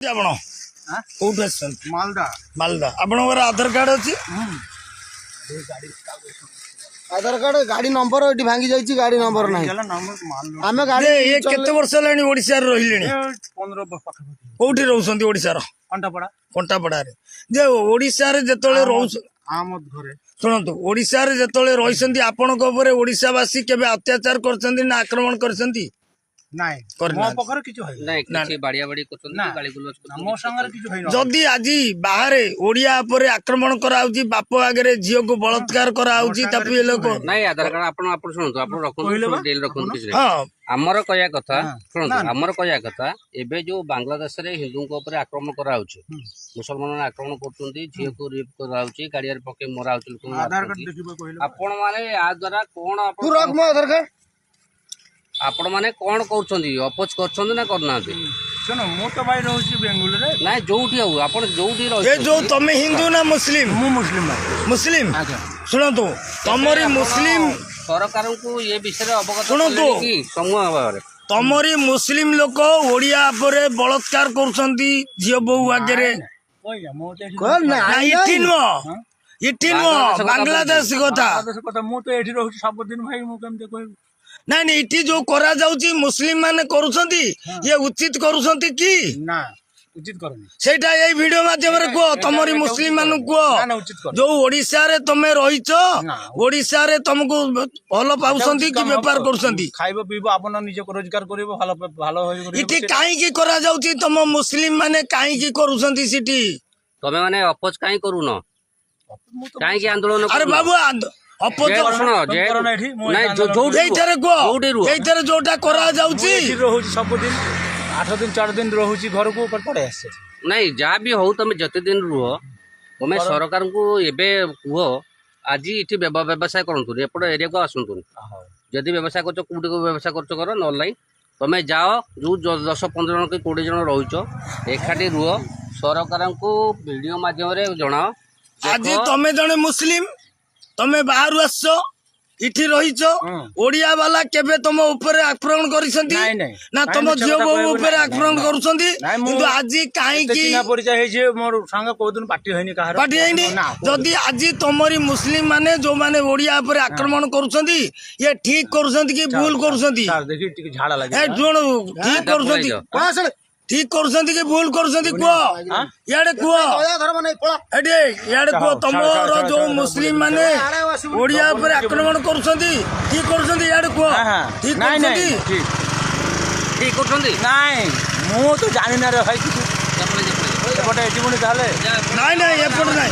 ଆପଣ କୋଉଠୁ ଆସିଛନ୍ତି? मालदा ମାଲଦା। ଆପଣଙ୍କର ଆଧାର କାର୍ଡ ଅଛି? आधार कार्ड गाड़ी नंबर ये भांगी जाइए गाड़ी नंबर ना आम गाड़ी ये केते वर्ष हेलाଣି ओडिसा रे रहिलेଣି? 15 कोउठी रहउसंती ओडिसा रो? कंटापड़ा कंटापड़ा रे। जे ओडिसा रे जेतळे रहउस आमद घरे सुनंतु ओडिसा रे जेतळे रहिसंती आपणक उपरे ओडिसावासी केबे अत्याचार करसंती ना आक्रमण करसंती? नाही करना मो पखर किछु होई नाही किछि बाडिया बाडी करछन गाली गुलज करछन मो संगर किछु होई न जदि आज बाहरे ओडिया उपरे आक्रमण कराउची बाप आगरे झियो को बलात्कार कराउची तापि ए लोक नाही आधार कार्ड आपण आपण सुनतो आपण रखन डेल रखन किछि हां हमर कहया कथा सुनतो हमर कहया कथा एबे जो बांग्लादेश रे हिंदू को ऊपर आक्रमण कराउची मुसलमान आक्रमण करछंती झियो को रेप कराउची गाडियार पके मराउची लोक आधार कार्ड देखिबो कहिलो आपण माने आ द्वारा कोन तू रख मो आधार कार्ड आपण माने कोन करछंती अपोज करछंती ना करनाते सुनो मो तो भाई रहउची बेंगलुरु रे नाही जोठी आउ आपण जोठी रह ये जो तमे हिंदू ना मुस्लिम? मु मुस्लिम मुस्लिम अच्छा सुनंतु तमरी मुस्लिम सरकार को ये विषय अवगत सुनंतु कि समूह भाବରେ तमरी मुस्लिम लोक ओडिया परे बलात्कार करछंती झियो बहु आगरे कोई मो ते ना इठी नो बांग्लादेश कथा कथा मु तो एठी रहउची सब दिन भाई मु केमते कहबो नहीं नहीं इठी जो करा जाउची मुस्लिम माने करूछंती ये उचित करूछंती की ना उचित करनी सेटा ए वीडियो माध्यम रे को तमरी मुस्लिम मानु को ना उचित कर जो ओडिसा रे तमे रहिचो ओडिसा रे तुमको भलो पाउछंती कि व्यापार करूछंती खाइबो पीबो आपन निजे को रोजगार करिवो भालो भालो होई करिवो इठी काई की करा जाउची तम मुस्लिम माने काई की करूछंती सिटी तमे माने अपोज काई करूनो काई के आंदोलन अरे बाबू अपोज सुनो जे नाही एइथरे को एइथरे जोटा करा जाउची एठी रहउची सब दिन 8 दिन 4 दिन रहउची घर को ऊपर पड़े आसे नहीं जहाँ भी हो तुम जते दिन रुह तुम सरकार को एबे कुह आज इठी व्यवसाय करतु एपट एरिया को आसतु जदि व्यवसाय कर कोटी को व्यवसाय कर ना तुम जाओ जो 10-15 जन कि 20 जन रहीच एकाठी रुह सरकार को वीडियो माध्यम जनाओ आज तमे जने मुस्लिम तमे बाहर आसो इठी रहीच ओडिया वाला केबे तुम ऊपर आक्रमण करिसंती ना तुम झियो बहु ऊपर आक्रमण करूसंती किंतु आज काहे की चिना परिचय हे जे मोर संग को दिन पार्टी होइनी कहार पार्टी होइनी जदी आज तमरी मुस्लिम माने जो माने ओडिया ऊपर आक्रमण करूसंती ये ठीक करूसंती कि भूल करूसंती सर देखि टिक झाड़ा लागे ए जोण ठीक करूसंती हां सर ठीक करूसंती कि भूल करूसंती को याडे को धर्म नहीं पळा एडे याडे को तमरो जो मुस्लिम माने ओडिया ऊपर आक्रमण करूसंती ठीक करूसंती याडे को ठीक करूसंती ठीक करछंती नहीं मु तो जानि ना रे भाई किछु एपटे एटी मुनी ताले नहीं नहीं एपट नहीं